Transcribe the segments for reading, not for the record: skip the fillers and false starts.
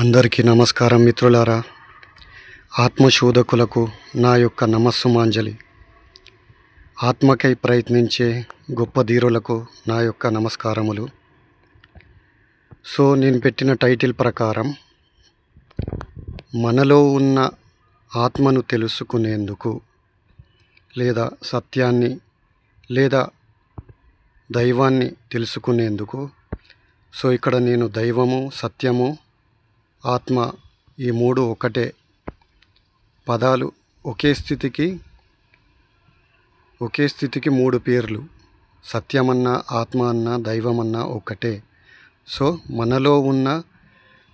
అందరికీ నమస్కారం మిత్రులారా. ఆత్మశోధకులకు నా యొక్క నమస్సుమాంజలి. ఆత్మకై ప్రయత్నించే గొప్ప ధీరులకు నా యొక్క నమస్కారములు. నేను పెట్టిన టైటిల్ ప్రకారం మనలో ఉన్న ఆత్మను తెలుసుకునేందుకు లేదా సత్యాన్ని లేదా దైవాన్ని తెలుసుకునేందుకు ఇక్కడ నేను దైవము, సత్యము, ఆత్మ ఈ మూడు ఒకటే పదాలు, ఒకే స్థితికి మూడు పేర్లు. సత్యమన్నా, ఆత్మ అన్నా, దైవమన్నా ఒకటే. మనలో ఉన్న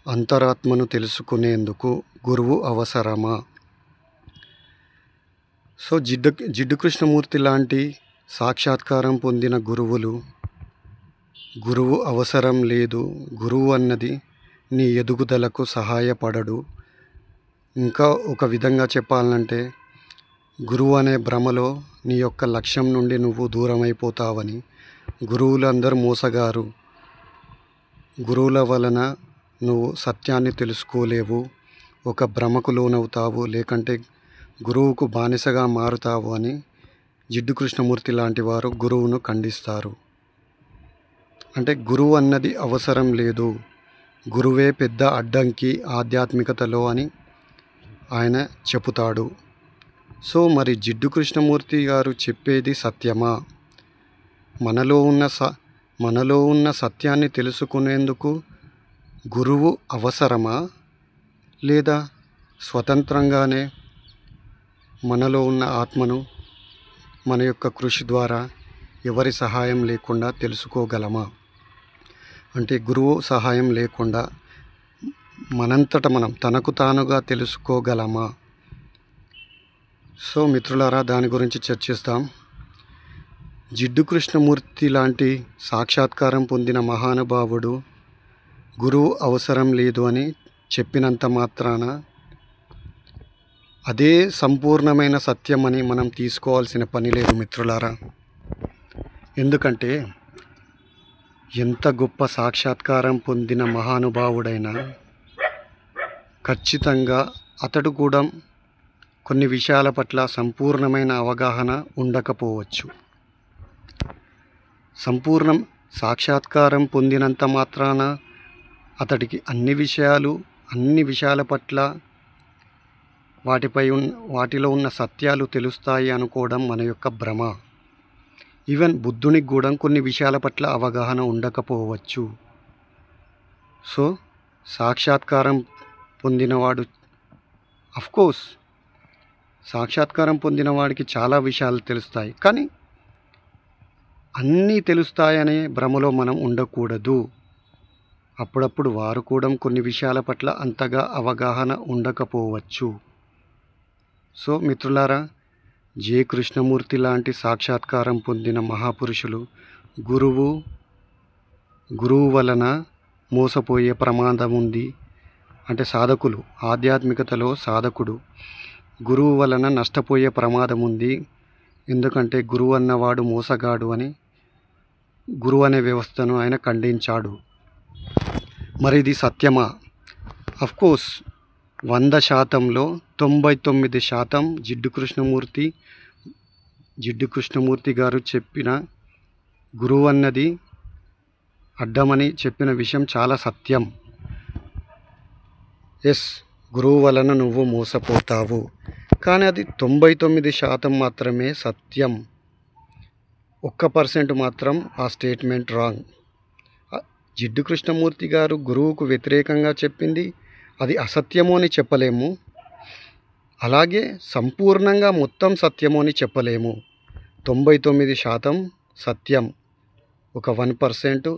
అంతరాత్మను తెలుసుకునేందుకు గురువు అవసరమా? జిడ్డు కృష్ణమూర్తి లాంటి సాక్షాత్కారం పొందిన గురువు అవసరం లేదు. గురువు అన్నది నీ ఎదుగుదలకు సహాయపడడు. ఇంకా ఒక విధంగా చెప్పాలంటే, గురువు అనే భ్రమలో నీ యొక్క లక్ష్యం నుండి నువ్వు దూరమైపోతావని. గురువులందరూ మోసగారు. గురువుల వలన నువ్వు సత్యాన్ని తెలుసుకోలేవు, ఒక భ్రమకు లోనవుతావు, లేకంటే గురువుకు బానిసగా మారుతావు అని జిడ్డు కృష్ణమూర్తి లాంటి వారు గురువును ఖండిస్తారు. అంటే గురువు అన్నది అవసరం లేదు, గురువే పెద్ద అడ్డంకి ఆధ్యాత్మికతలో అని ఆయన చెబుతాడు. మరి జిడ్డు కృష్ణమూర్తి గారు చెప్పేది సత్యమా? మనలో ఉన్న సత్యాన్ని తెలుసుకునేందుకు గురువు అవసరమా? లేదా స్వతంత్రంగానే మనలో ఉన్న ఆత్మను మన యొక్క కృషి ద్వారా ఎవరి సహాయం లేకుండా తెలుసుకోగలమా? అంటే గురువు సహాయం లేకుండా మనంతట మనం తనకు తానుగా తెలుసుకోగలమా? మిత్రులారా, దాని గురించి చర్చిస్తాం. జిడ్డు కృష్ణమూర్తి లాంటి సాక్షాత్కారం పొందిన మహానుభావుడు గురువు అవసరం లేదు అని చెప్పినంత మాత్రాన అదే సంపూర్ణమైన సత్యమని మనం తీసుకోవాల్సిన పని లేదు మిత్రులారా. ఎందుకంటే ఎంత గొప్ప సాక్షాత్కారం పొందిన మహానుభావుడైనా ఖచ్చితంగా అతడు కూడా కొన్ని విషయాల పట్ల సంపూర్ణమైన అవగాహన ఉండకపోవచ్చు. సంపూర్ణం సాక్షాత్కారం పొందినంత మాత్రాన అతడికి అన్ని విషయాల పట్ల వాటిలో ఉన్న సత్యాలు తెలుస్తాయి అనుకోవడం మన యొక్క భ్రమ. ఈవెన్ బుద్ధునికి కూడా కొన్ని విషయాల పట్ల అవగాహన ఉండకపోవచ్చు. సాక్షాత్కారం పొందినవాడు అఫ్కోర్స్ సాక్షాత్కారం పొందిన వాడికి చాలా విషయాలు తెలుస్తాయి, కానీ అన్నీ తెలుస్తాయనే భ్రమలో మనం ఉండకూడదు. అప్పుడప్పుడు వారు కూడా కొన్ని విషయాల పట్ల అంతగా అవగాహన ఉండకపోవచ్చు. మిత్రులారా, జే కృష్ణమూర్తి లాంటి సాక్షాత్కారం పొందిన మహాపురుషులు గురువు వలన మోసపోయే ప్రమాదం ఉంది. అంటే సాధకులు, ఆధ్యాత్మికతలో సాధకుడు గురువు వలన నష్టపోయే ప్రమాదం ఉంది. ఎందుకంటే గురువు అన్నవాడు మోసగాడు అని గురువు అనే వ్యవస్థను ఆయన ఖండించాడు. మరి ఇది సత్యమా? అఫ్కోర్స్ 100%లో 99% జిడ్డు కృష్ణమూర్తి గారు చెప్పిన గురువు అన్నది అడ్డమని చెప్పిన విషయం చాలా సత్యం. గురువు వలన నువ్వు మోసపోతావు, కానీ అది 99% మాత్రమే సత్యం. 1% మాత్రం ఆ స్టేట్మెంట్ రాంగ్. జిడ్డు కృష్ణమూర్తి గారు గురువుకు వ్యతిరేకంగా చెప్పింది అది అసత్యము అని చెప్పలేము, అలాగే సంపూర్ణంగా మొత్తం సత్యము అని చెప్పలేము. 99% సత్యం, ఒక 1%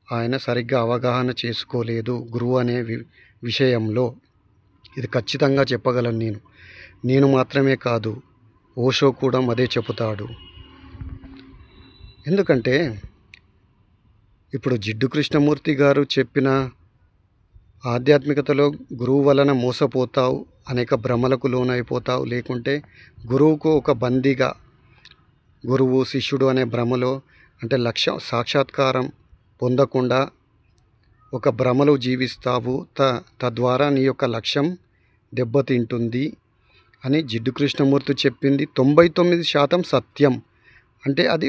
ఆయన సరిగ్గా అవగాహన చేసుకోలేదు గురువు అనే విషయంలో. ఇది ఖచ్చితంగా చెప్పగలను నేను మాత్రమే కాదు, ఓషో కూడా అదే చెబుతాడు. ఎందుకంటే ఇప్పుడు జిడ్డు కృష్ణమూర్తి గారు చెప్పిన ఆధ్యాత్మికతలో గురువు వలన మోసపోతావు, అనేక భ్రమలకు లోనైపోతావు, లేకుంటే గురువుకు ఒక బందీగా, గురువు శిష్యుడు అనే భ్రమలో అంటే సాక్షాత్కారం పొందకుండా ఒక భ్రమలో జీవిస్తావు, తద్వారా నీ యొక్క లక్ష్యం దెబ్బతింటుంది అని జిడ్డు కృష్ణమూర్తి చెప్పింది 99% సత్యం. అంటే అది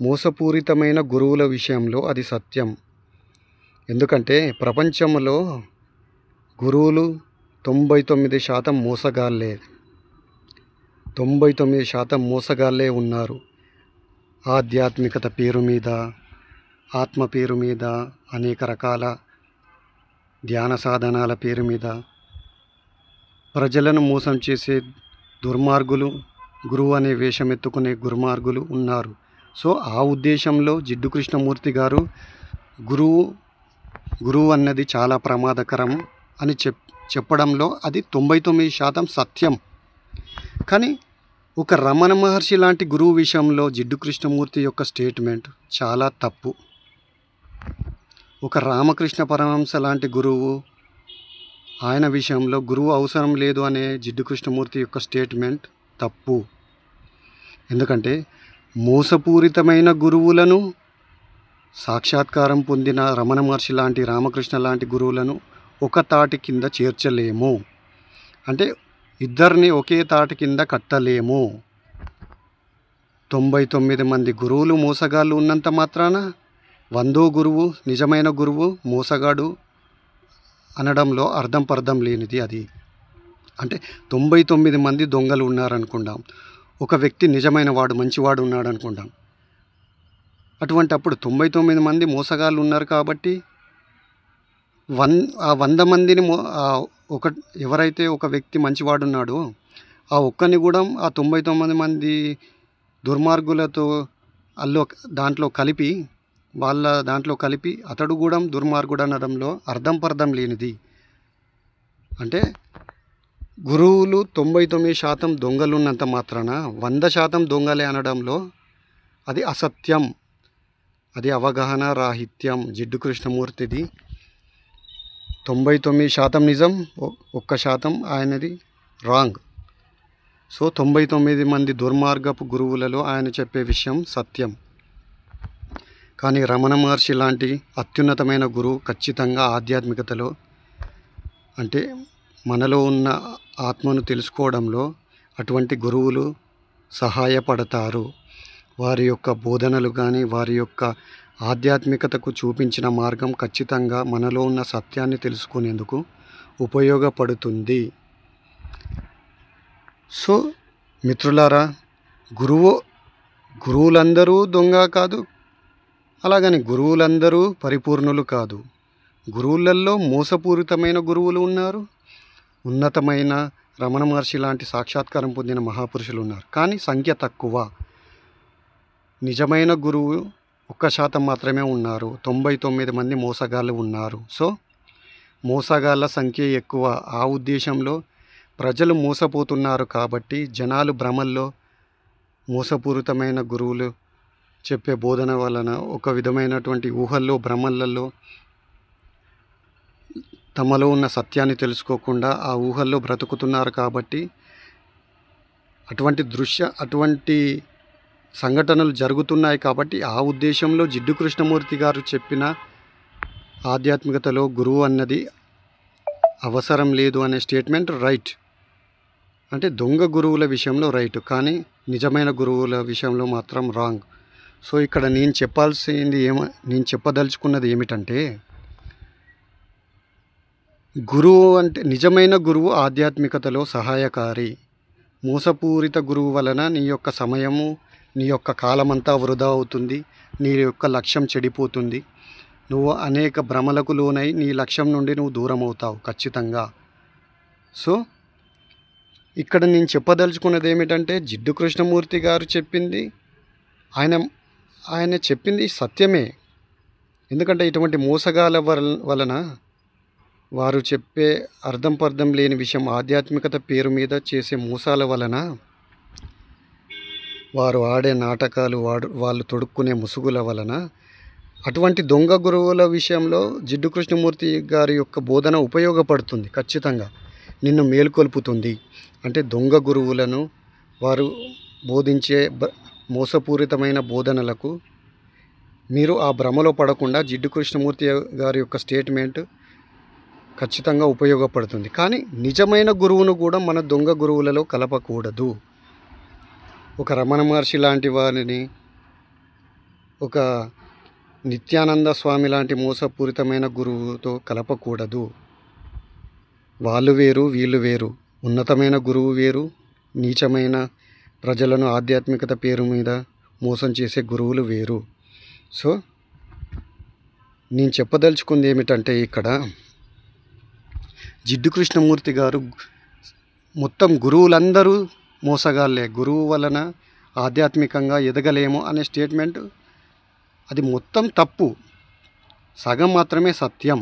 మోసపూరితమైన గురువుల విషయంలో అది సత్యం. ఎందుకంటే ప్రపంచంలో గురువులు 99% మోసగాళ్ళే. 99% మోసగాళ్ళే ఉన్నారు. ఆధ్యాత్మికత పేరు మీద, ఆత్మ పేరు మీద, అనేక రకాల ధ్యాన సాధనాల పేరు మీద ప్రజలను మోసం చేసే దుర్మార్గులు, గురువు అనే వేషం ఎత్తుకునే దుర్మార్గులు ఉన్నారు. సో ఆ ఉద్దేశంలో జిడ్డు కృష్ణమూర్తి గారు గురువు అన్నది చాలా ప్రమాదకరం అని చెప్పడంలో అది 99% సత్యం. కానీ ఒక రమణ మహర్షి లాంటి గురువు విషయంలో జిడ్డు కృష్ణమూర్తి యొక్క స్టేట్మెంట్ చాలా తప్పు. ఒక రామకృష్ణ పరమహంస లాంటి గురువు, ఆయన విషయంలో గురువు అవసరం లేదు అనే జిడ్డు కృష్ణమూర్తి యొక్క స్టేట్మెంట్ తప్పు. ఎందుకంటే మోసపూరితమైన గురువులను, సాక్షాత్కారం పొందిన రమణ మహర్షి లాంటి, రామకృష్ణ లాంటి గురువులను ఒక తాటి కింద చేర్చలేము. అంటే ఇద్దరిని ఒకే తాటి కింద కట్టలేము. 99 మంది గురువులు మోసగాళ్ళు ఉన్నంత మాత్రాన 100వ గురువు నిజమైన గురువు మోసగాడు అనడంలో అర్థం పర్థం లేనిది అది. అంటే 99 మంది దొంగలు ఉన్నారనుకుందాం, ఒక వ్యక్తి నిజమైన వాడు మంచివాడు ఉన్నాడు అనుకుందాం. అటువంటి అప్పుడు 99 మంది మోసగాళ్ళు ఉన్నారు కాబట్టి ఆ 100 మందిని ఎవరైతే ఒక వ్యక్తి మంచివాడు ఉన్నాడో ఆ ఒక్కని కూడా ఆ 99 మంది దుర్మార్గులతో దాంట్లో కలిపి అతడు కూడా దుర్మార్గుడు అనడంలో అర్థం పర్థం లేనిది. అంటే గురువులు 99% దొంగలు ఉన్నంత మాత్రాన 100% దొంగలే అనడంలో అది అసత్యం, అది అవగాహన రాహిత్యం. జిడ్డు కృష్ణమూర్తిది 99% నిజం, 1% ఆయనది రాంగ్. సో 99 మంది దుర్మార్గపు గురువులలో ఆయన చెప్పే విషయం సత్యం. కానీ రమణ మహర్షి లాంటి అత్యున్నతమైన గురువు ఖచ్చితంగా ఆధ్యాత్మికతలో, అంటే మనలో ఉన్న ఆత్మను తెలుసుకోవడంలో అటువంటి గురువులు సహాయపడతారు. వారి యొక్క బోధనలు కానీ, వారి యొక్క ఆధ్యాత్మికతకు చూపించిన మార్గం ఖచ్చితంగా మనలో ఉన్న సత్యాన్ని తెలుసుకునేందుకు ఉపయోగపడుతుంది. సో మిత్రులారా, గురువులందరూ దొంగ కాదు, అలాగని గురువులందరూ పరిపూర్ణులు కాదు. గురువులలో మోసపూరితమైన గురువులు ఉన్నారు, ఉన్నతమైన రమణ మహర్షి లాంటి సాక్షాత్కారం పొందిన మహాపురుషులు ఉన్నారు. కానీ సంఖ్య తక్కువ. నిజమైన గురువు 1% మాత్రమే ఉన్నారు, 99 మంది మోసగాళ్ళు ఉన్నారు. సో మోసగాళ్ళ సంఖ్య ఎక్కువ. ఆ ఉద్దేశంలో ప్రజలు మోసపోతున్నారు కాబట్టి జనాలు భ్రమల్లో, మోసపూరితమైన గురువులు చెప్పే బోధన వలన ఒక విధమైనటువంటి ఊహల్లో, భ్రమలలో తమలో ఉన్న సత్యాన్ని తెలుసుకోకుండా ఆ ఊహల్లో బ్రతుకుతున్నారు. కాబట్టి అటువంటి సంఘటనలు జరుగుతున్నాయి. కాబట్టి ఆ ఉద్దేశంలో జిడ్డు కృష్ణమూర్తి గారు చెప్పిన ఆధ్యాత్మికతలో గురువు అన్నది అవసరం లేదు అనే స్టేట్మెంట్ రైట్. అంటే దొంగ గురువుల విషయంలో రైట్, కానీ నిజమైన గురువుల విషయంలో మాత్రం రాంగ్. సో ఇక్కడ నేను చెప్పదలుచుకున్నది ఏమిటంటే, నిజమైన గురువు ఆధ్యాత్మికతలో సహాయకారి. మోసపూరిత గురువు వలన నీ యొక్క సమయము, నీ యొక్క కాలమంతా వృధా అవుతుంది, నీ యొక్క లక్ష్యం చెడిపోతుంది. నువ్వు అనేక భ్రమలకు లోనై నీ లక్ష్యం నుండి నువ్వు దూరం అవుతావు ఖచ్చితంగా. సో ఇక్కడ నేను చెప్పదలుచుకున్నది ఏమిటంటే, జిడ్డు కృష్ణమూర్తి గారు చెప్పింది, ఆయన చెప్పింది సత్యమే. ఎందుకంటే ఇటువంటి మోసగాల వలన వారు చెప్పే అర్థం పర్థం లేని విషయం, ఆధ్యాత్మికత పేరు మీద చేసే మోసాల వలన, వారు ఆడే నాటకాలు, వాళ్ళు తొడుక్కునే ముసుగుల వలన అటువంటి దొంగ గురువుల విషయంలో జిడ్డు కృష్ణమూర్తి గారి యొక్క బోధన ఉపయోగపడుతుంది. ఖచ్చితంగా నిన్ను మేల్కొల్పుతుంది. అంటే దొంగ గురువులను, వారు బోధించే మోసపూరితమైన బోధనలకు మీరు ఆ భ్రమలో పడకుండా జిడ్డు కృష్ణమూర్తి గారి యొక్క స్టేట్మెంట్ ఖచ్చితంగా ఉపయోగపడుతుంది. కానీ నిజమైన గురువును కూడా మన దొంగ గురువులలో కలపకూడదు. ఒక రమణ మహర్షి లాంటి వారిని, ఒక నిత్యానంద స్వామి లాంటి మోసపూరితమైన గురువుతో కలపకూడదు. వాళ్ళు వేరు, వీళ్ళు వేరు. ఉన్నతమైన గురువు వేరు, నీచమైన ప్రజలను ఆధ్యాత్మికత పేరు మీద మోసం చేసే గురువులు వేరు. సో నేను చెప్పదలుచుకుంది ఏమిటంటే, ఇక్కడ జిడ్డు కృష్ణమూర్తి గారు మొత్తం గురువులందరూ మోసగాళ్ళే, గురువు వలన ఆధ్యాత్మికంగా ఎదగలేము అనే స్టేట్మెంట్ అది మొత్తం తప్పు, సగం మాత్రమే సత్యం.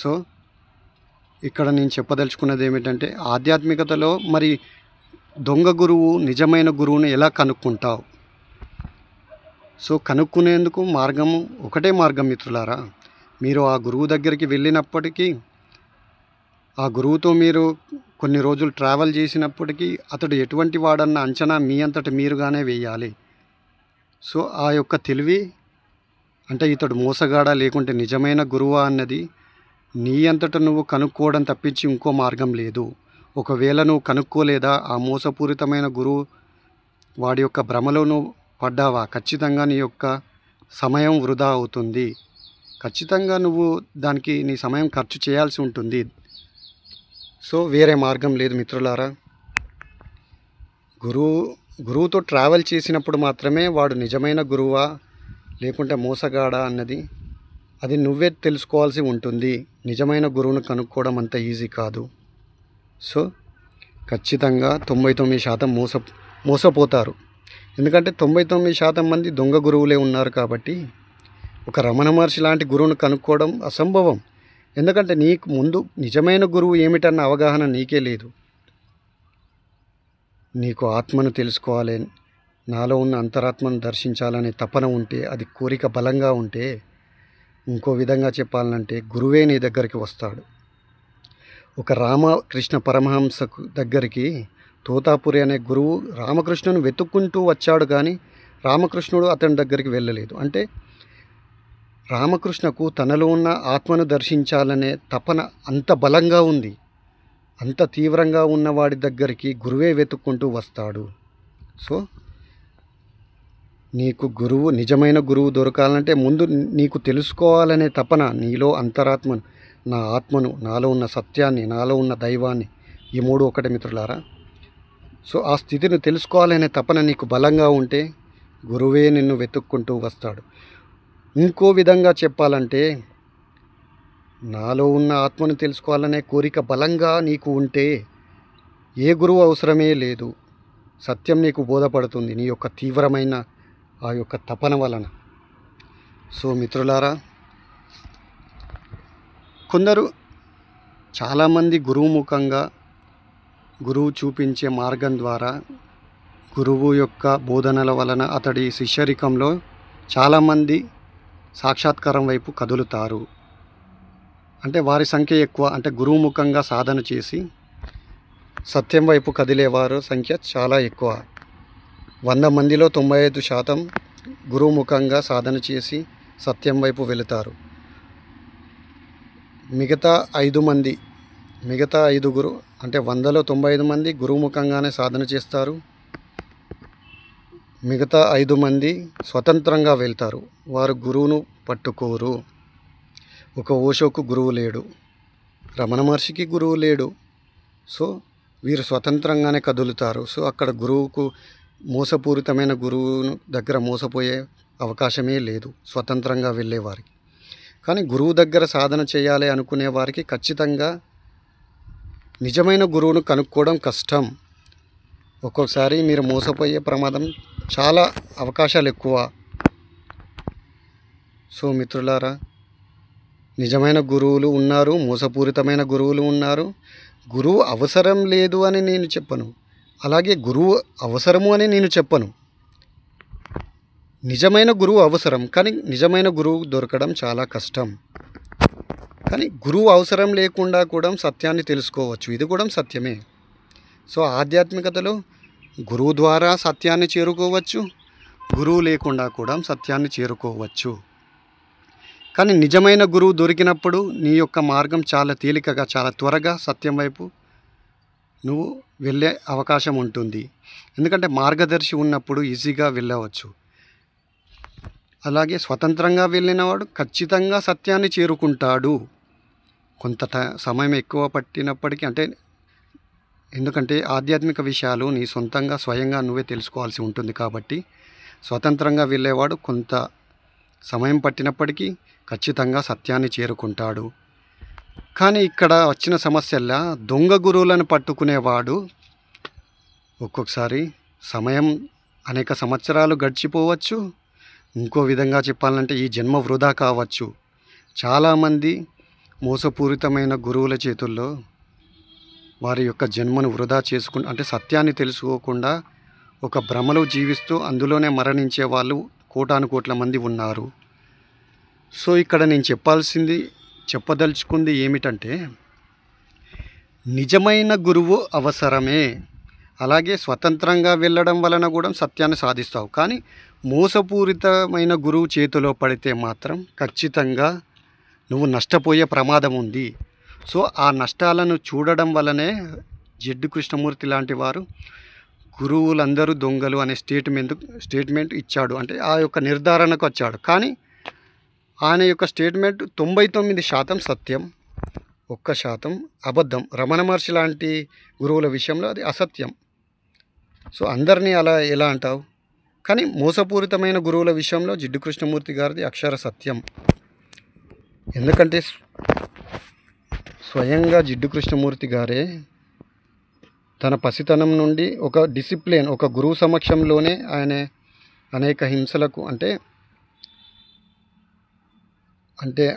సో ఇక్కడ నేను చెప్పదలుచుకున్నది ఏమిటంటే, ఆధ్యాత్మికతలో మరి దొంగ గురువు నిజమైన గురువుని ఎలా కనుక్కుంటావు? సో కనుక్కునేందుకు మార్గము ఒకటే మార్గం మిత్రులారా. మీరు ఆ గురువు దగ్గరికి వెళ్ళినప్పటికీ, ఆ గురువుతో మీరు కొన్ని రోజులు ట్రావెల్ చేసినప్పటికీ అతడు ఎటువంటి వాడన్న అంచనా మీ అంతటి మీరుగానే వేయాలి. సో ఆ యొక్క తెలివి, అంటే ఇతడు మోసగాడా లేకుంటే నిజమైన గురువా అన్నది నీ అంతట నువ్వు కనుక్కోవడం తప్పించి ఇంకో మార్గం లేదు. ఒకవేళ నువ్వు కనుక్కోలేదా, ఆ మోసపూరితమైన గురువు వాడి యొక్క భ్రమలో నువ్వు పడ్డావా, ఖచ్చితంగా నీ యొక్క సమయం వృధా అవుతుంది. ఖచ్చితంగా నువ్వు దానికి నీ సమయం ఖర్చు చేయాల్సి ఉంటుంది. సో వేరే మార్గం లేదు మిత్రులారా. గురువుతో ట్రావెల్ చేసినప్పుడు మాత్రమే వాడు నిజమైన గురువా లేకుంటే మోసగాడా అన్నది అది నువ్వే తెలుసుకోవాల్సి ఉంటుంది. నిజమైన గురువును కనుక్కోవడం అంత ఈజీ కాదు. సో ఖచ్చితంగా 99% మోసపోతారు. ఎందుకంటే 99% మంది దొంగ గురువులే ఉన్నారు కాబట్టి ఒక రమణ మహర్షి లాంటి గురువును కనుక్కోవడం అసంభవం. ఎందుకంటే నీకు ముందు నిజమైన గురువు ఏమిటన్న అవగాహన నీకే లేదు. నీకు ఆత్మను తెలుసుకోవాలి, నాలో ఉన్న అంతరాత్మను దర్శించాలనే తపన ఉంటే, అది కోరిక బలంగా ఉంటే, ఇంకో విధంగా చెప్పాలంటే గురువే నీ దగ్గరికి వస్తాడు. ఒక రామకృష్ణ పరమహంసకు దగ్గరికి తోతాపురి అనే గురువు రామకృష్ణుని వెతుక్కుంటూ వచ్చాడు, కానీ రామకృష్ణుడు అతని దగ్గరికి వెళ్ళలేదు. అంటే రామకృష్ణకు తనలో ఉన్న ఆత్మను దర్శించాలనే తపన అంత బలంగా ఉంది. అంత తీవ్రంగా ఉన్నవాడి దగ్గరికి గురువే వెతుక్కుంటూ వస్తాడు. సో నీకు నిజమైన గురువు దొరకాలంటే ముందు నీకు తెలుసుకోవాలనే తపన, నీలో అంతరాత్మను, నా ఆత్మను, నాలో ఉన్న సత్యాన్ని, నాలో ఉన్న దైవాన్ని, ఈ మూడు ఒకటి మిత్రులారా. సో ఆ స్థితిని తెలుసుకోవాలనే తపన నీకు బలంగా ఉంటే గురువే నిన్ను వెతుక్కుంటూ వస్తాడు. ఇంకో విధంగా చెప్పాలంటే, నాలో ఉన్న ఆత్మను తెలుసుకోవాలనే కోరిక బలంగా నీకు ఉంటే ఏ గురువు అవసరమే లేదు. సత్యం నీకు బోధపడుతుంది నీ యొక్క తీవ్రమైన ఆ యొక్క తపన వలన. సో మిత్రులారా, కొందరు చాలామంది గురువుముఖంగా, గురువు చూపించే మార్గం ద్వారా, గురువు యొక్క బోధనల వలన అతడి శిష్యరికంలో చాలామంది సాక్షాత్కారం వైపు కదులుతారు. అంటే వారి సంఖ్య ఎక్కువ. అంటే గురువుముఖంగా సాధన చేసి సత్యం వైపు కదిలేవారు సంఖ్య చాలా ఎక్కువ. 100 మందిలో 95% గురువుముఖంగా సాధన చేసి సత్యం వైపు వెళుతారు. మిగతా 5 అంటే 100లో 95 మంది గురువుముఖంగానే సాధన చేస్తారు. మిగతా 5 మంది స్వతంత్రంగా వెళ్తారు. వారు గురువును పట్టుకోరు. ఒక ఓషోకు గురువు లేడు, రమణ మహర్షికి గురువు లేడు. సో వీరు స్వతంత్రంగానే కదులుతారు. సో అక్కడ గురువుకు, మోసపూరితమైన గురువు దగ్గర మోసపోయే అవకాశమే లేదు స్వతంత్రంగా వెళ్ళేవారికి. కానీ గురువు దగ్గర సాధన చేయాలి అనుకునే వారికి ఖచ్చితంగా నిజమైన గురువును కనుక్కోవడం కష్టం. ఒక్కొక్కసారి మీరు మోసపోయే ప్రమాదం చాలా అవకాశాలు ఎక్కువ. సో మిత్రులారా, నిజమైన గురువులు ఉన్నారు, మోసపూరితమైన గురువులు ఉన్నారు. గురువు అవసరం లేదు అని నేను చెప్పను, అలాగే గురువు అవసరము అని నేను చెప్పను. నిజమైన గురువు అవసరం, కానీ నిజమైన గురువు దొరకడం చాలా కష్టం. కానీ గురువు అవసరం లేకుండా కూడా సత్యాన్ని తెలుసుకోవచ్చు, ఇది కూడా సత్యమే. సో ఆధ్యాత్మికతలో గురువు ద్వారా సత్యాన్ని చేరుకోవచ్చు, గురువు లేకుండా కూడా సత్యాన్ని చేరుకోవచ్చు. కానీ నిజమైన గురువు దొరికినప్పుడు నీ యొక్క మార్గం చాలా తేలికగా, చాలా త్వరగా సత్యం వైపు నువ్వు వెళ్ళే అవకాశం ఉంటుంది. ఎందుకంటే మార్గదర్శి ఉన్నప్పుడు ఈజీగా వెళ్ళవచ్చు. అలాగే స్వతంత్రంగా వెళ్ళినవాడు ఖచ్చితంగా సత్యాన్ని చేరుకుంటాడు. కొంత సమయం ఎక్కువ పట్టినప్పటికీ, ఎందుకంటే ఆధ్యాత్మిక విషయాలు నీ సొంతంగా స్వయంగా నువ్వే తెలుసుకోవాల్సి ఉంటుంది. కాబట్టి స్వతంత్రంగా వెళ్ళేవాడు కొంత సమయం పట్టినప్పటికీ ఖచ్చితంగా సత్యాన్ని చేరుకుంటాడు. కానీ ఇక్కడ వచ్చిన సమస్యల్లా దొంగ గురువులను పట్టుకునేవాడు ఒక్కొక్కసారి సమయం అనేక సంవత్సరాలు గడిచిపోవచ్చు. ఇంకో విధంగా చెప్పాలంటే ఈ జన్మ వృధా కావచ్చు. చాలామంది మోసపూరితమైన గురువుల చేతుల్లో వారి యొక్క జన్మను వృధా అంటే సత్యాన్ని తెలుసుకోకుండా ఒక భ్రమలో జీవిస్తూ అందులోనే మరణించే వాళ్ళు కోటానుకోట్ల మంది ఉన్నారు. సో ఇక్కడ నేను చెప్పదలుచుకుంది ఏమిటంటే, నిజమైన గురువు అవసరమే. అలాగే స్వతంత్రంగా వెళ్ళడం వలన కూడా సత్యాన్ని సాధిస్తావు. కానీ మోసపూరితమైన గురువు చేతిలో పడితే మాత్రం ఖచ్చితంగా నువ్వు నష్టపోయే ప్రమాదం ఉంది. సో ఆ నష్టాలను చూడడం వల్లనే జిడ్డు కృష్ణమూర్తి లాంటి వారు గురువులందరూ దొంగలు అనే స్టేట్మెంట్ ఇచ్చాడు. అంటే ఆ యొక్క నిర్ధారణకు వచ్చాడు. కానీ ఆయన యొక్క స్టేట్మెంట్ 99% సత్యం, 1% అబద్ధం. రమణ మహర్షి లాంటి గురువుల విషయంలో అది అసత్యం. సో అందరినీ అలా ఎలా అంటావు? కానీ మోసపూరితమైన గురువుల విషయంలో జిడ్డు కృష్ణమూర్తి గారిది అక్షర సత్యం. ఎందుకంటే స్వయంగా జిడ్డు కృష్ణమూర్తి గారే తన పసితనం నుండి ఒక డిసిప్లిన్, ఒక గురువు సమక్షంలోనే ఆయన అనేక హింసలకు అంటే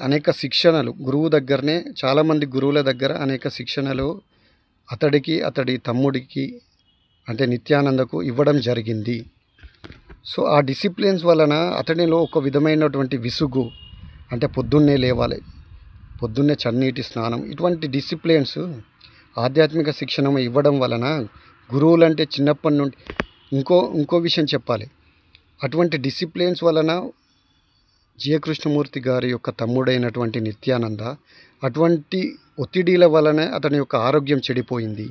అనేక శిక్షణలు గురువు దగ్గరనే, చాలామంది గురువుల దగ్గర అనేక శిక్షణలు అతడికి, అతడి తమ్ముడికి నిత్యానందకు ఇవ్వడం జరిగింది. సో ఆ డిసిప్లిన్స్ వలన అతడిలో ఒక విధమైనటువంటి విసుగు, పొద్దున్నే లేవాలి, పొద్దున్నే చన్నీటి స్నానం, ఇటువంటి డిసిప్లిన్స్ ఆధ్యాత్మిక శిక్షణ ఇవ్వడం వలన గురువులంటే చిన్నప్పటి నుండి ఇంకో విషయం చెప్పాలి. అటువంటి డిసిప్లిన్స్ వలన కృష్ణమూర్తి గారి యొక్క తమ్ముడైనటువంటి నిత్యానంద అటువంటి ఒత్తిడిల వలనే అతని యొక్క ఆరోగ్యం చెడిపోయింది.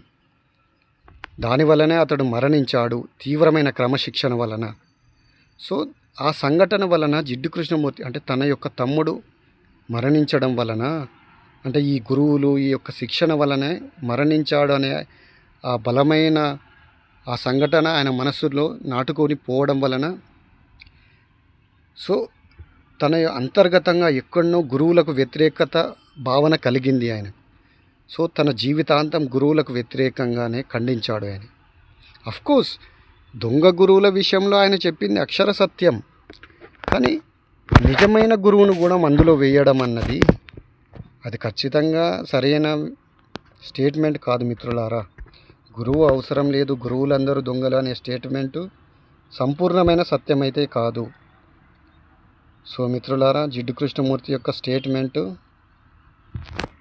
దానివల్లనే అతడు మరణించాడు, తీవ్రమైన క్రమశిక్షణ వలన. సో ఆ సంఘటన వలన జిడ్డు కృష్ణమూర్తి తన యొక్క తమ్ముడు మరణించడం వలన, ఈ గురువులు ఈ యొక్క శిక్షణ వలనే మరణించాడు అనే ఆ బలమైన ఆ సంఘటన ఆయన మనస్సులో నాటుకొని పోవడం వలన, సో తన అంతర్గతంగా ఎక్కడనో గురువులకు వ్యతిరేకత భావన కలిగింది ఆయన. సో తన జీవితాంతం గురువులకు వ్యతిరేకంగానే ఖండించాడు ఆయన. అఫ్కోర్స్ దొంగ గురువుల విషయంలో ఆయన చెప్పింది అక్షర సత్యం. కానీ నిజమైన గురువును కూడా అందులో వేయడం అన్నది అది ఖచ్చితంగా సరైన స్టేట్మెంట్ కాదు మిత్రులారా. గురువు అవసరం లేదు, గురువులందరూ దొంగలు అనే స్టేట్మెంటు సంపూర్ణమైన సత్యం అయితే కాదు. సో మిత్రులారా, జిడ్డు కృష్ణమూర్తి యొక్క స్టేట్మెంటు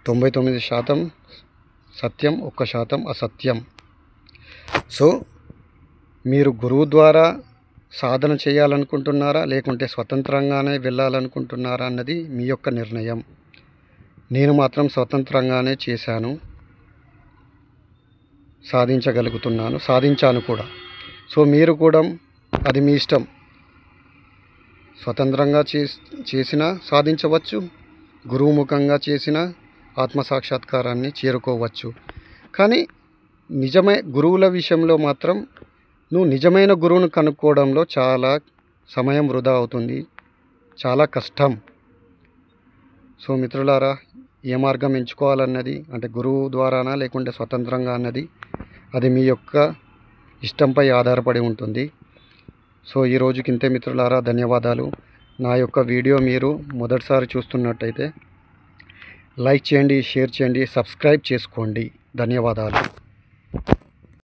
99% సత్యం, 1% అసత్యం. సో మీరు గురువు ద్వారా సాధన చేయాలనుకుంటున్నారా, లేకుంటే స్వతంత్రంగానే వెళ్ళాలనుకుంటున్నారా అన్నది మీ యొక్క నిర్ణయం. నేను మాత్రం స్వతంత్రంగానే చేశాను, సాధించాను కూడా. సో మీరు కూడా అది మీ ఇష్టం. స్వతంత్రంగా చేసినా సాధించవచ్చు, గురువుముఖంగా చేసిన ఆత్మసాక్షాత్కారాన్ని చేరుకోవచ్చు. కానీ గురువుల విషయంలో మాత్రం నువ్వు నిజమైన గురువును కనుక్కోవడంలో చాలా సమయం వృధా అవుతుంది, చాలా కష్టం. సో మిత్రులారా, ఏ మార్గం ఎంచుకోవాలన్నది గురువు ద్వారానా లేకుంటే స్వతంత్రంగా అన్నది అది మీ యొక్క ఇష్టంపై ఆధారపడి ఉంటుంది. సో ఈ రోజుకి ఇంతే మిత్రులారా, ధన్యవాదాలు. నా యొక్క వీడియో మీరు మొదటిసారి చూస్తున్నట్టయితే లైక్ చేయండి, షేర్ చేయండి, సబ్స్క్రైబ్ చేసుకోండి. ధన్యవాదాలు.